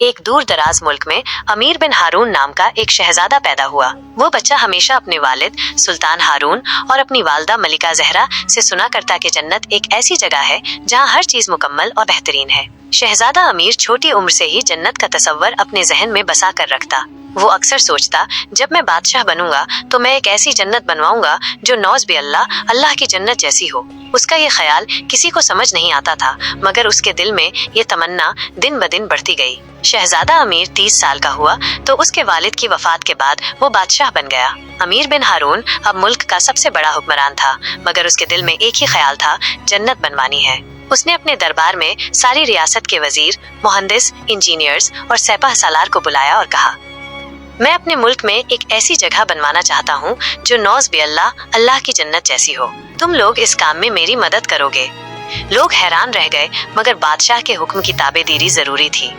एक दूर दराज मुल्क में अमीर बिन हारून नाम का एक शहजादा पैदा हुआ। वो बच्चा हमेशा अपने वालिद सुल्तान हारून और अपनी वालदा मलिका जहरा से सुना करता कि जन्नत एक ऐसी जगह है जहाँ हर चीज मुकम्मल और बेहतरीन है। शहजादा अमीर छोटी उम्र से ही जन्नत का तसव्वुर अपने जहन में बसा कर रखता। वो अक्सर सोचता, जब मैं बादशाह बनूंगा तो मैं एक ऐसी जन्नत बनवाऊंगा जो नौज बे अल्लाह की जन्नत जैसी हो। उसका ये ख्याल किसी को समझ नहीं आता था, मगर उसके दिल में ये तमन्ना दिन ब दिन बढ़ती गई। शहजादा अमीर 30 साल का हुआ तो उसके वालिद की वफात के बाद वो बादशाह बन गया। अमीर बिन हारून अब मुल्क का सबसे बड़ा हुक्मरान था, मगर उसके दिल में एक ही ख्याल था, जन्नत बनवानी है। उसने अपने दरबार में सारी रियासत के वजीर, मुहंदिस, इंजीनियर्स और सैपा सालार को बुलाया और कहा, मैं अपने मुल्क में एक ऐसी जगह बनवाना चाहता हूँ जो नौज बे अल्लाह की जन्नत जैसी हो। तुम लोग इस काम में मेरी मदद करोगे। लोग हैरान रह गए, मगर बादशाह के हुक्म की ताबेदारी जरूरी थी।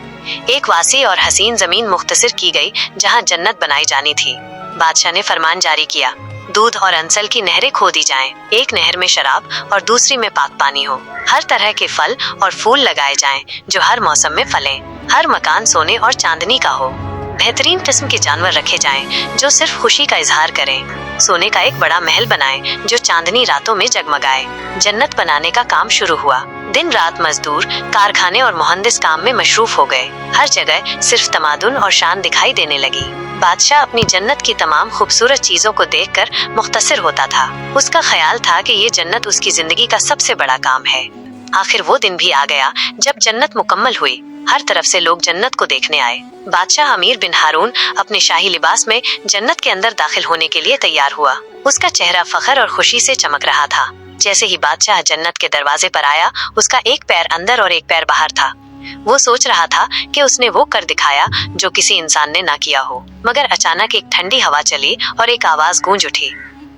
एक वासी और हसीन जमीन मुख्तसिर की गई जहाँ जन्नत बनाई जानी थी। बादशाह ने फरमान जारी किया, दूध और अंसल की नहरें खोदी जाएं। एक नहर में शराब और दूसरी में पाक पानी हो। हर तरह के फल और फूल लगाए जाएं जो हर मौसम में फलें। हर मकान सोने और चांदनी का हो। बेहतरीन किस्म के जानवर रखे जाएं जो सिर्फ खुशी का इजहार करें। सोने का एक बड़ा महल बनाएं जो चांदनी रातों में जगमगाए। जन्नत बनाने का काम शुरू हुआ। दिन रात मजदूर, कारखाने और मुहंदिस काम में मशरूफ हो गए। हर जगह सिर्फ तमादुन और शान दिखाई देने लगी। बादशाह अपनी जन्नत की तमाम खूबसूरत चीजों को देखकर मुख्तसिर होता था। उसका ख्याल था कि ये जन्नत उसकी जिंदगी का सबसे बड़ा काम है। आखिर वो दिन भी आ गया जब जन्नत मुकम्मल हुई। हर तरफ से लोग जन्नत को देखने आए। बादशाह अमीर बिन हारून अपने शाही लिबास में जन्नत के अंदर दाखिल होने के लिए तैयार हुआ। उसका चेहरा फख्र और खुशी से चमक रहा था। जैसे ही बादशाह जन्नत के दरवाजे पर आया, उसका एक पैर अंदर और एक पैर बाहर था। वो सोच रहा था कि उसने वो कर दिखाया जो किसी इंसान ने ना किया हो। मगर अचानक एक ठंडी हवा चली और एक आवाज गूंज उठी,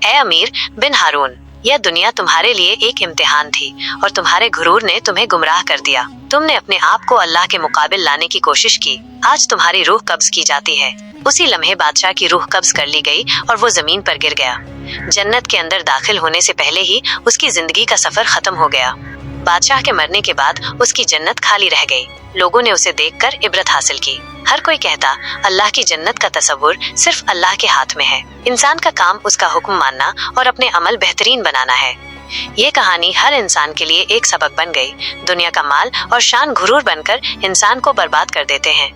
ए अमीर बिन हारून, यह दुनिया तुम्हारे लिए एक इम्तिहान थी और तुम्हारे गुरूर ने तुम्हें गुमराह कर दिया। तुमने अपने आप को अल्लाह के मुकाबिल लाने की कोशिश की। आज तुम्हारी रूह कब्ज की जाती है। उसी लम्हे बादशाह की रूह कब्ज कर ली गई और वो जमीन पर गिर गया। जन्नत के अंदर दाखिल होने से पहले ही उसकी जिंदगी का सफर खत्म हो गया। बादशाह के मरने के बाद उसकी जन्नत खाली रह गई। लोगों ने उसे देखकर इबरत हासिल की। हर कोई कहता, अल्लाह की जन्नत का तसव्वुर सिर्फ अल्लाह के हाथ में है। इंसान का काम उसका हुक्म मानना और अपने अमल बेहतरीन बनाना है। ये कहानी हर इंसान के लिए एक सबक बन गई। दुनिया का माल और शान गुरूर बनकर इंसान को बर्बाद कर देते हैं।